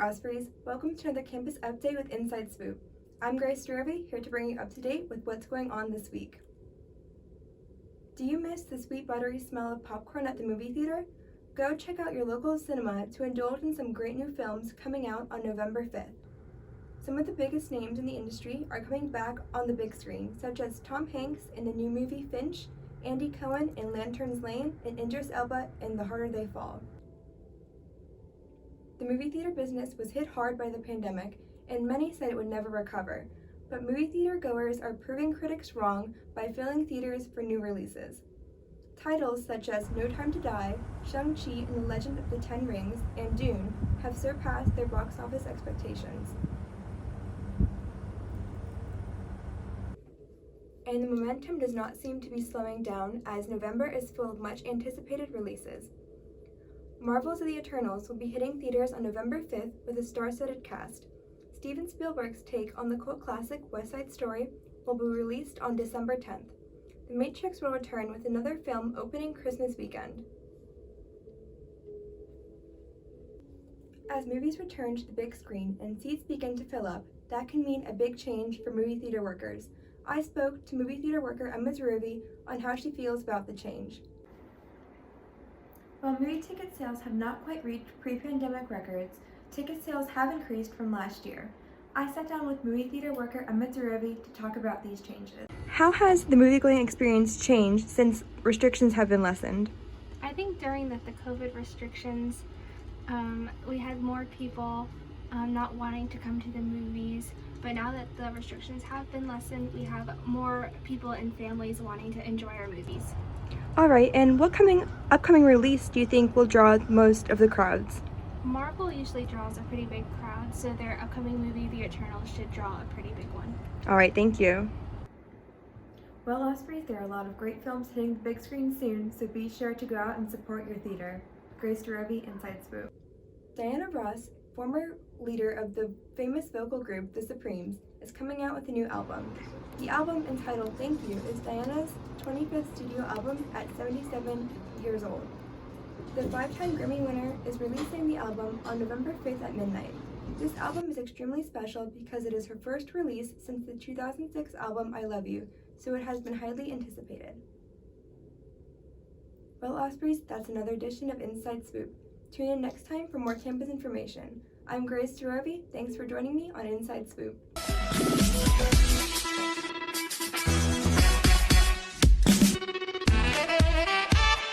Ospreys. Welcome to another campus update with Inside Swoop. I'm Grace Dvorovy, here to bring you up to date with what's going on this week. Do you miss the sweet buttery smell of popcorn at the movie theater? Go check out your local cinema to indulge in some great new films coming out on November 5th. Some of the biggest names in the industry are coming back on the big screen, such as Tom Hanks in the new movie Finch, Andy Cohen in Lantern's Lane, and Idris Elba in The Harder They Fall. The movie theater business was hit hard by the pandemic, and many said it would never recover, but movie theater goers are proving critics wrong by filling theaters for new releases. Titles such as No Time to Die, Shang-Chi and the Legend of the Ten Rings, and Dune have surpassed their box office expectations. And the momentum does not seem to be slowing down, as November is full of much anticipated releases. Marvel's The Eternals will be hitting theaters on November 5th with a star-studded cast. Steven Spielberg's take on the cult classic West Side Story will be released on December 10th. The Matrix will return with another film opening Christmas weekend. As movies return to the big screen and seats begin to fill up, that can mean a big change for movie theater workers. I spoke to movie theater worker Emma Dvorovy on how she feels about the change. While movie ticket sales have not quite reached pre-pandemic records, ticket sales have increased from last year. I sat down with movie theater worker Emma Dvorovy to talk about these changes. How has the movie-going experience changed since restrictions have been lessened? I think during the COVID restrictions, we had more people not wanting to come to the movies, but now that the restrictions have been lessened, we have more people and families wanting to enjoy our movies. Alright, and what upcoming release do you think will draw most of the crowds? Marvel usually draws a pretty big crowd, so their upcoming movie, The Eternals, should draw a pretty big one. Alright, thank you. Well, Ospreys, there are a lot of great films hitting the big screen soon, so be sure to go out and support your theater. Grace Dvorovy, Inside Swoop. Diana Ross, former leader of the famous vocal group The Supremes, is coming out with a new album. The album, entitled Thank You, is Diana's 25th studio album at 77 years old. The five-time Grammy winner is releasing the album on November 5th at midnight. This album is extremely special because it is her first release since the 2006 album I Love You, so it has been highly anticipated. Well, Ospreys, that's another edition of Inside Swoop. Tune in next time for more campus information. I'm Grace Dvorovy. Thanks for joining me on Inside Swoop.